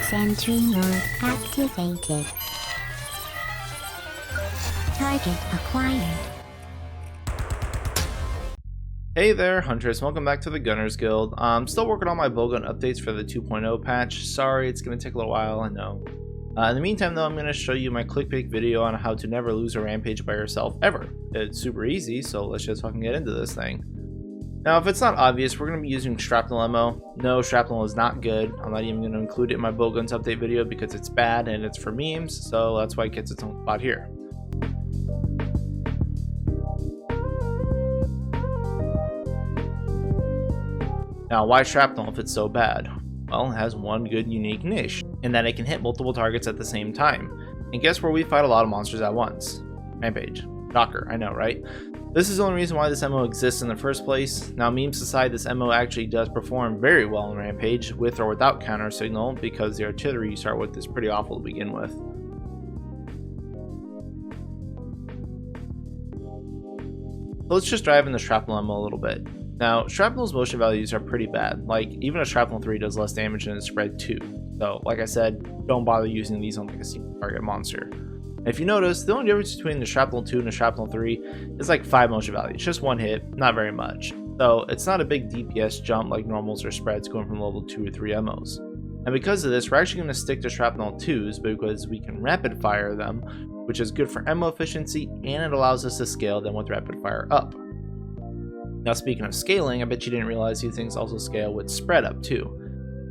Sentry mode activated. Target acquired. Hey there, hunters. Welcome back to the Gunners Guild. I'm still working on my bowgun updates for the 2.0 patch. Sorry, it's going to take a little while, I know. In the meantime, though, I'm going to show you my clickbait video on how to never lose a rampage by yourself ever. It's super easy, so let's just fucking get into this thing. Now, if it's not obvious, we're going to be using Shrapnel ammo. No, Shrapnel is not good. I'm not even going to include it in my bowguns update video because it's bad and it's for memes, so that's why it gets its own spot here. Now, why Shrapnel if it's so bad? Well, it has one good unique niche, in that it can hit multiple targets at the same time. And guess where we fight a lot of monsters at once? Rampage. Shocker, I know, right? This is the only reason why this MO exists in the first place. Now, memes aside, this MO actually does perform very well in Rampage, with or without counter signal, because the artillery you start with is pretty awful to begin with. So let's just dive into Shrapnel MO a little bit. Now, Shrapnel's motion values are pretty bad. Like, even a Shrapnel 3 does less damage than a Spread 2. So, like I said, don't bother using these on like a single target monster. And if you notice, the only difference between the Shrapnel 2 and the Shrapnel 3 is like 5 motion values. Just one hit, not very much. So, it's not a big DPS jump like normals or spreads going from level 2 or 3 MOs. And because of this, we're actually going to stick to Shrapnel 2s because we can rapid fire them, which is good for MO efficiency, and it allows us to scale them with rapid fire up. Now, speaking of scaling, I bet you didn't realize these things also scale with spread up too.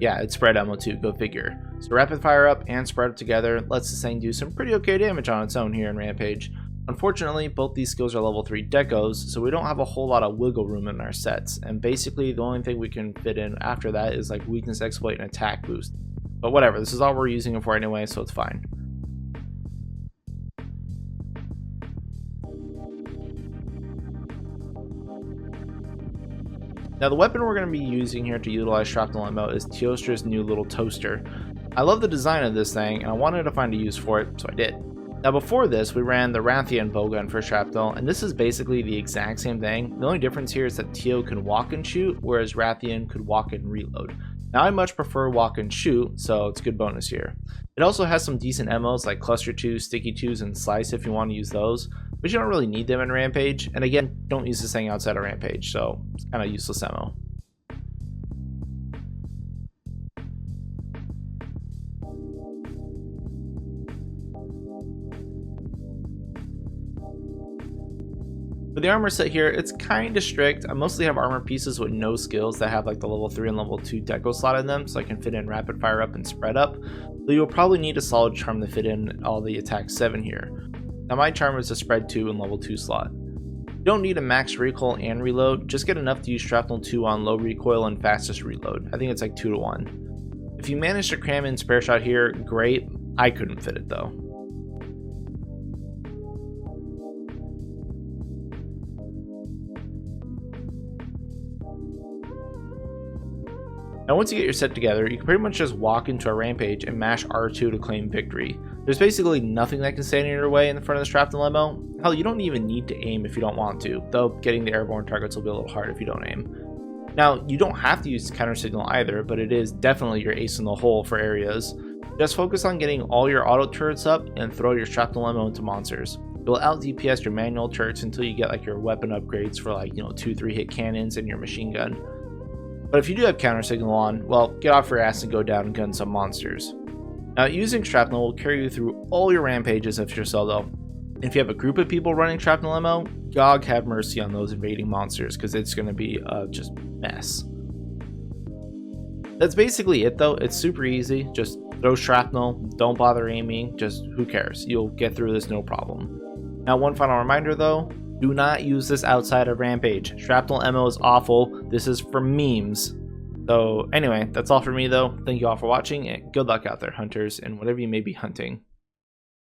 Yeah, it's spread ammo too, go figure. So rapid fire up and spread up together lets this thing do some pretty okay damage on its own here in Rampage. Unfortunately, both these skills are level 3 decos, so we don't have a whole lot of wiggle room in our sets, and basically the only thing we can fit in after that is like weakness exploit and attack boost. But whatever, this is all we're using it for anyway, so it's fine. Now, the weapon we're going to be using here to utilize Shrapnel ammo is Teostra's new little toaster. I love the design of this thing, and I wanted to find a use for it, so I did. Now, before this, we ran the Rathian bowgun for Shrapnel, and this is basically the exact same thing. The only difference here is that Teo can walk and shoot, whereas Rathian could walk and reload. Now, I much prefer walk and shoot, so it's a good bonus here. It also has some decent MOs like Cluster 2, Sticky 2s, and Slice if you want to use those, but you don't really need them in Rampage, and again, don't use this thing outside of Rampage, so it's kind of useless ammo. For the armor set here, it's kind of strict. I mostly have armor pieces with no skills that have like the level 3 and level 2 deco slot in them, so I can fit in rapid fire up and spread up. But you'll probably need a solid charm to fit in all the attack 7 here. Now, my charm is a spread 2 and level 2 slot. You don't need a max recoil and reload, just get enough to use Shrapnel 2 on low recoil and fastest reload. I think it's like 2 to 1. If you manage to cram in spare shot here, great. I couldn't fit it though. Now, once you get your set together, you can pretty much just walk into a Rampage and mash R2 to claim victory. There's basically nothing that can stand in your way in front of the Shrapnel ammo. Hell, you don't even need to aim if you don't want to, though getting the airborne targets will be a little hard if you don't aim. Now, you don't have to use counter signal either, but it is definitely your ace in the hole for areas. Just focus on getting all your auto turrets up and throw your Shrapnel ammo into monsters. You'll out DPS your manual turrets until you get like your weapon upgrades for like, 2-3 hit cannons and your machine gun. But if you do have counter signal on, well, get off your ass and go down and gun some monsters. Now, using Shrapnel will carry you through all your Rampages if you're solo. And if you have a group of people running Shrapnel ammo, God have mercy on those invading monsters, because it's going to be just mess. That's basically it though. It's super easy. Just throw Shrapnel, don't bother aiming, just who cares? You'll get through this no problem. Now, one final reminder though, do not use this outside of Rampage. Shrapnel ammo is awful. This is for memes. So anyway, that's all for me though. Thank you all for watching, and good luck out there, hunters, and whatever you may be hunting.